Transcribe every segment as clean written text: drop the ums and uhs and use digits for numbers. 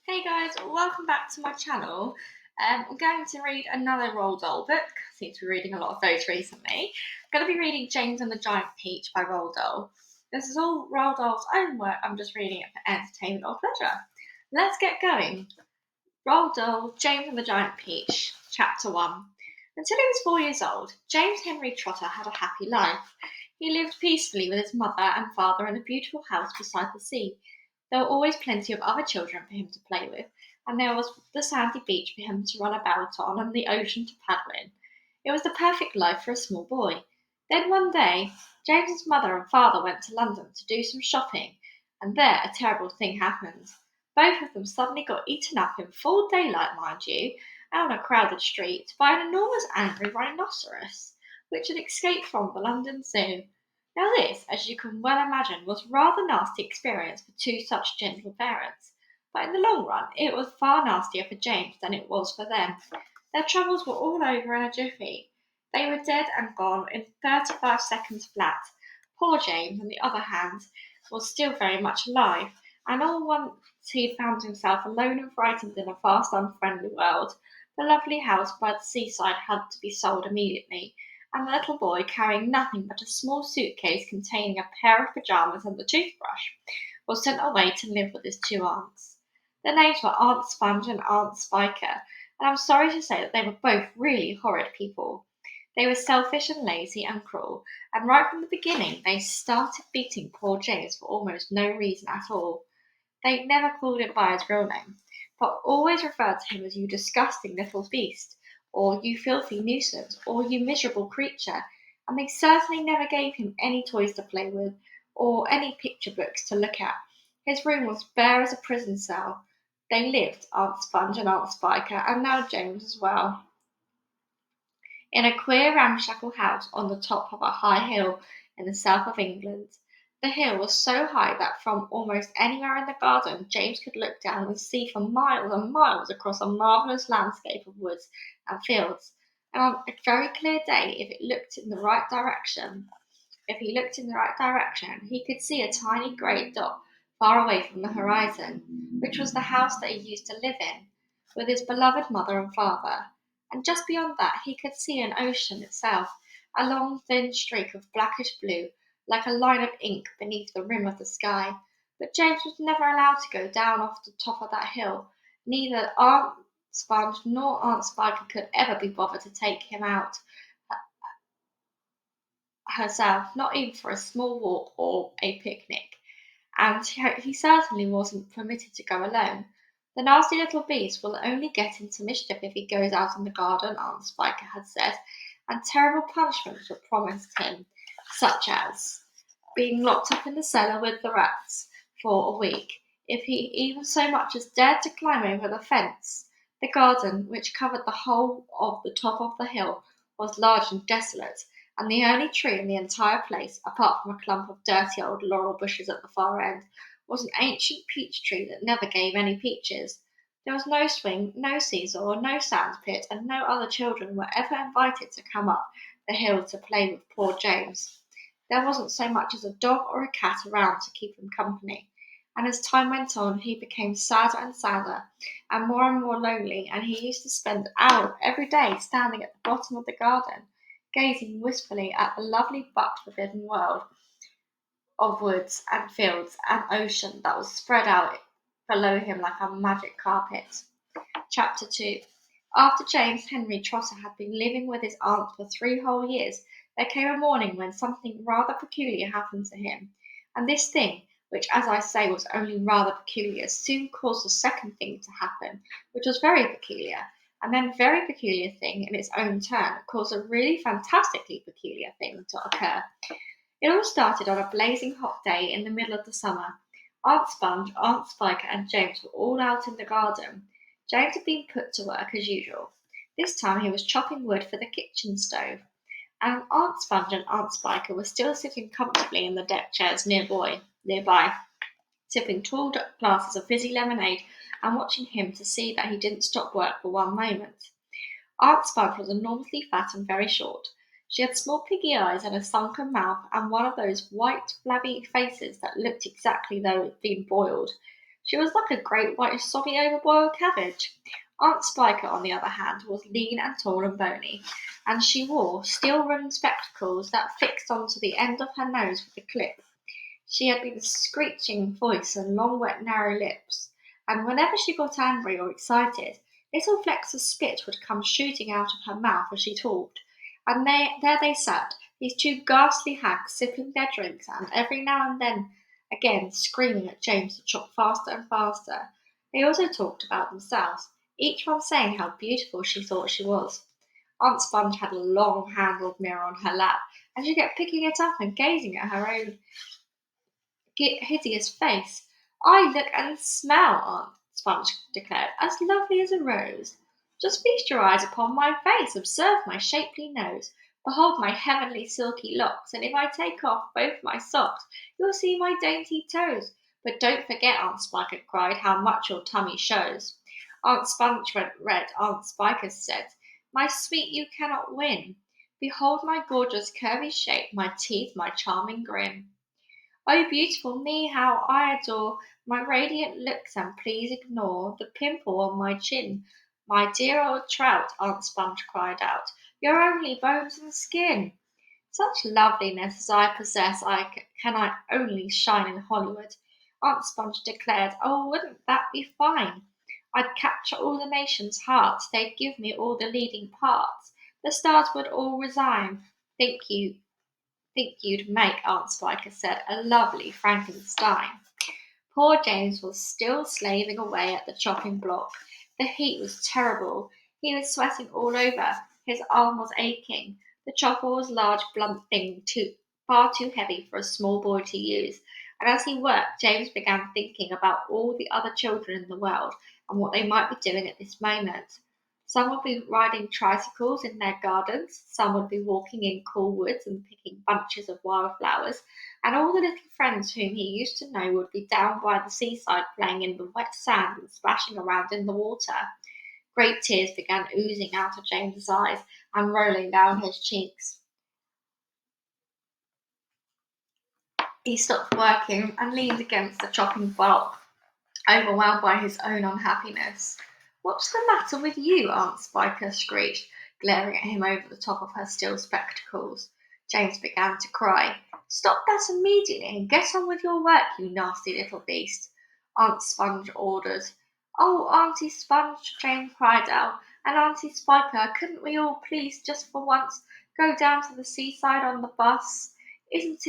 Hey guys, welcome back to my channel. I'm going to read another Roald Dahl book. I seem to be reading a lot of those recently. I'm going to be reading James and the Giant Peach by Roald Dahl. This is all Roald Dahl's own work. I'm just reading it for entertainment or pleasure. Let's get going. Roald Dahl, James and the Giant Peach, Chapter 1. Until he was 4 years old, James Henry Trotter had a happy life. He lived peacefully with his mother and father in a beautiful house beside the sea. There were always plenty of other children for him to play with, and there was the sandy beach for him to run about on and the ocean to paddle in. It was the perfect life for a small boy. Then one day, James's mother and father went to London to do some shopping, and there a terrible thing happened. Both of them suddenly got eaten up in full daylight, mind you, out on a crowded street, by an enormous angry rhinoceros, which had escaped from the London Zoo. Now this, as you can well imagine, was rather nasty experience for two such gentle parents, but in the long run it was far nastier for James than it was for them. Their troubles were all over in a jiffy. They were dead and gone in 35 seconds flat. Poor James, on the other hand, was still very much alive, and all once he found himself alone and frightened in a vast unfriendly world. The lovely house by the seaside had to be sold immediately, and the little boy, carrying nothing but a small suitcase containing a pair of pyjamas and a toothbrush, was sent away to live with his two aunts. Their names were Aunt Sponge and Aunt Spiker, and I'm sorry to say that they were both really horrid people. They were selfish and lazy and cruel, and right from the beginning they started beating poor James for almost no reason at all. They never called him by his real name, but always referred to him as "you disgusting little beast," or "you filthy nuisance," or "you miserable creature," and they certainly never gave him any toys to play with, or any picture books to look at. His room was bare as a prison cell. They lived, Aunt Sponge and Aunt Spiker, and now James as well, in a queer ramshackle house on the top of a high hill in the south of England. The hill was so high that from almost anywhere in the garden James could look down and see for miles and miles across a marvellous landscape of woods and fields. And on a very clear day, if he looked in the right direction, he could see a tiny grey dot far away from the horizon, which was the house that he used to live in, with his beloved mother and father. And just beyond that, he could see an ocean itself, a long thin streak of blackish blue, like a line of ink beneath the rim of the sky. But James was never allowed to go down off the top of that hill. Neither Aunt Sponge nor Aunt Spiker could ever be bothered to take him out herself, not even for a small walk or a picnic, and he certainly wasn't permitted to go alone. The nasty little beast will only get into mischief if he goes out in the garden, Aunt Spiker had said, and terrible punishments were promised him, such as being locked up in the cellar with the rats for a week, if he even so much as dared to climb over the fence. The garden, which covered the whole of the top of the hill, was large and desolate, and the only tree in the entire place, apart from a clump of dirty old laurel bushes at the far end, was an ancient peach tree that never gave any peaches. There was no swing, no seesaw, no sand pit, and no other children were ever invited to come up the hill to play with poor James. There wasn't so much as a dog or a cat around to keep him company, and as time went on he became sadder and sadder, and more lonely, and he used to spend hours every day standing at the bottom of the garden, gazing wistfully at the lovely but forbidden world of woods and fields and ocean that was spread out below him like a magic carpet. Chapter 2. After James Henry Trotter had been living with his aunt for 3 whole years, there came a morning when something rather peculiar happened to him. And this thing, which, as I say, was only rather peculiar, soon caused a second thing to happen, which was very peculiar, and then a very peculiar thing in its own turn caused a really fantastically peculiar thing to occur. It all started on a blazing hot day in the middle of the summer. Aunt Sponge, Aunt Spiker, and James were all out in the garden. James had been put to work as usual. This time he was chopping wood for the kitchen stove, and Aunt Sponge and Aunt Spiker were still sitting comfortably in the deck chairs nearby, sipping tall glasses of fizzy lemonade and watching him to see that he didn't stop work for one moment. Aunt Sponge was enormously fat and very short. She had small piggy eyes and a sunken mouth and one of those white, flabby faces that looked exactly though it had been boiled. She was like a great white soggy overboiled cabbage. Aunt Spiker, on the other hand, was lean and tall and bony, and she wore steel-rimmed spectacles that fixed onto the end of her nose with a clip. She had a screeching voice and long, wet, narrow lips, and whenever she got angry or excited, little flecks of spit would come shooting out of her mouth as she talked. And there they sat, these two ghastly hags, sipping their drinks, and every now and then again screaming at James to chop faster and faster. They also talked about themselves, each one saying how beautiful she thought she was. Aunt Sponge had a long handled mirror on her lap, and she kept picking it up and gazing at her own hideous face. I look and smell, Aunt Sponge declared, as lovely as a rose. Just feast your eyes upon my face, observe my shapely nose, behold my heavenly silky locks, and if I take off both my socks, you'll see my dainty toes. But don't forget, Aunt Spiker cried, how much your tummy shows. Aunt Sponge went red. Aunt Spiker said, my sweet, you cannot win. Behold my gorgeous curvy shape, my teeth, my charming grin. Oh, beautiful me, how I adore my radiant looks, and please ignore the pimple on my chin. My dear old trout, Aunt Sponge cried out, you're only bones and skin. Such loveliness as I possess, can I only shine in Hollywood. Aunt Sponge declared, oh, wouldn't that be fine? I'd capture all the nation's hearts, they'd give me all the leading parts. The stars would all resign. Think you'd make, Aunt Spiker said, a lovely Frankenstein. Poor James was still slaving away at the chopping block. The heat was terrible. He was sweating all over. His arm was aching. The chopper was a large, blunt thing, far too heavy for a small boy to use. And as he worked, James began thinking about all the other children in the world and what they might be doing at this moment. Some would be riding tricycles in their gardens, some would be walking in cool woods and picking bunches of wildflowers, and all the little friends whom he used to know would be down by the seaside playing in the wet sand and splashing around in the water. Great tears began oozing out of James's eyes and rolling down his cheeks. He stopped working and leaned against the chopping block, overwhelmed by his own unhappiness. What's the matter with you? Aunt Spiker screeched, glaring at him over the top of her steel spectacles. James began to cry. Stop that immediately and get on with your work, you nasty little beast, Aunt Sponge ordered. Oh, Auntie Sponge, James cried out, and Auntie Spiker, couldn't we all please just for once go down to the seaside on the bus? It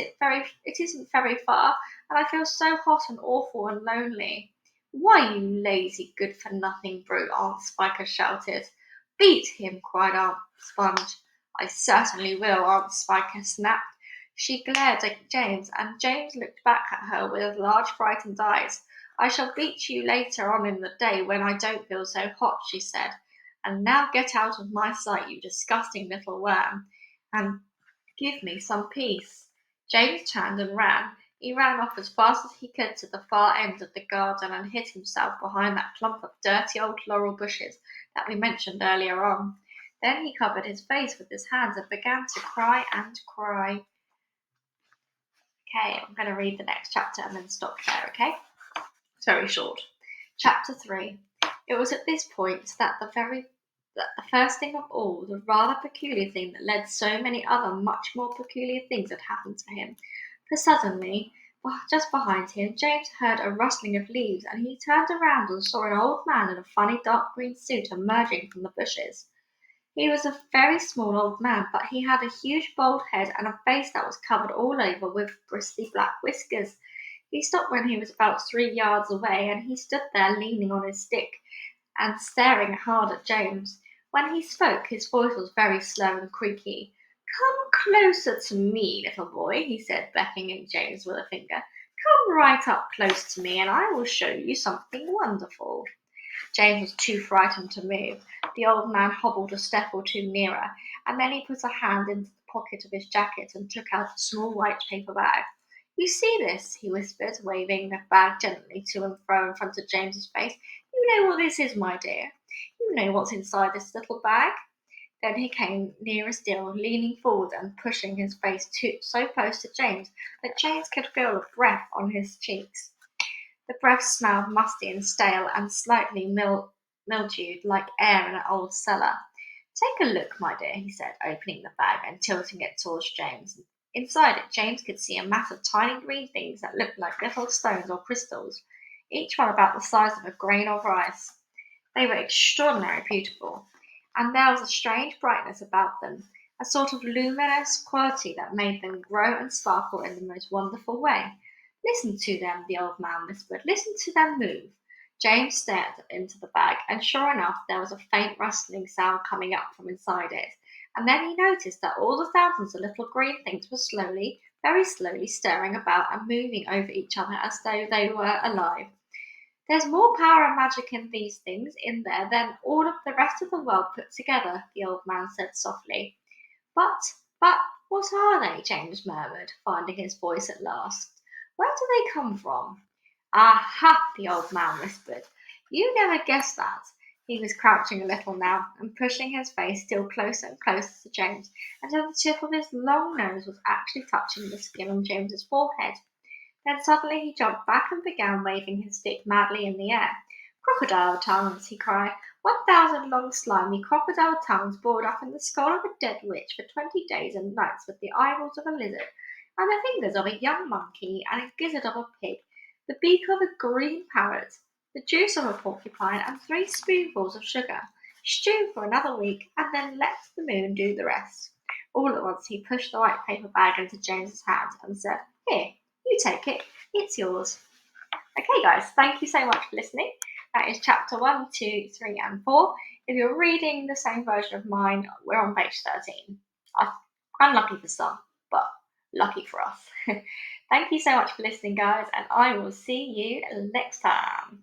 isn't very far, and I feel so hot and awful and lonely. Why, you lazy, good-for-nothing brute, Aunt Spiker shouted. Beat him, cried Aunt Sponge. I certainly will, Aunt Spiker snapped. She glared at James, and James looked back at her with large frightened eyes. I shall beat you later on in the day when I don't feel so hot, she said. And now get out of my sight, you disgusting little worm, and give me some peace. James turned and ran. He ran off as fast as he could to the far end of the garden and hid himself behind that clump of dirty old laurel bushes that we mentioned earlier on. Then he covered his face with his hands and began to cry and cry. Okay, I'm going to read the next chapter and then stop there, okay? It's very short. Chapter 3. It was at this point that the first thing of all, the rather peculiar thing that led so many other much more peculiar things had happened to him. For suddenly, just behind him, James heard a rustling of leaves, and he turned around and saw an old man in a funny dark green suit emerging from the bushes. He was a very small old man, but he had a huge bald head and a face that was covered all over with bristly black whiskers. He stopped when he was about 3 yards away, and he stood there leaning on his stick and staring hard at James. When he spoke, his voice was very slow and creaky. Come closer to me, little boy, he said, beckoning James with a finger. Come right up close to me, and I will show you something wonderful. James was too frightened to move. The old man hobbled a step or two nearer, and then he put a hand into the pocket of his jacket and took out a small white paper bag. You see this, he whispered, waving the bag gently to and fro in front of James's face. You know what this is, my dear. You know what's inside this little bag. Then he came nearer still, leaning forward and pushing his face so close to James that James could feel the breath on his cheeks. The breath smelled musty and stale and slightly mildewed like air in an old cellar. Take a look, my dear, he said, opening the bag and tilting it towards James. Inside it, James could see a mass of tiny green things that looked like little stones or crystals, each one about the size of a grain of rice. They were extraordinarily beautiful, and there was a strange brightness about them, a sort of luminous quality that made them glow and sparkle in the most wonderful way. Listen to them, the old man whispered. Listen to them move. James stared into the bag, and sure enough, there was a faint rustling sound coming up from inside it. And then he noticed that all the thousands of little green things were slowly, very slowly stirring about and moving over each other as though they were alive. There's more power and magic in these things in there than all of the rest of the world put together, the old man said softly. But, what are they? James murmured, finding his voice at last. Where do they come from? Aha, the old man whispered. You never guessed that. He was crouching a little now and pushing his face still closer and closer to James until the tip of his long nose was actually touching the skin on James's forehead. Then suddenly he jumped back and began waving his stick madly in the air. Crocodile tongues, he cried. 1,000 long slimy crocodile tongues bored up in the skull of a dead witch for 20 days and nights with the eyeballs of a lizard, and the fingers of a young monkey, and a gizzard of a pig, the beak of a green parrot, the juice of a porcupine, and 3 spoonfuls of sugar. Stew for another week, and then let the moon do the rest. All at once he pushed the white paper bag into James's hand and said, Here, you take it. It's yours. Okay, guys, thank you so much for listening. That is chapter 1, 2, 3, and 4. If you're reading the same version of mine, we're on page 13. Unlucky for some, but lucky for us. Thank you so much for listening, guys, and I will see you next time.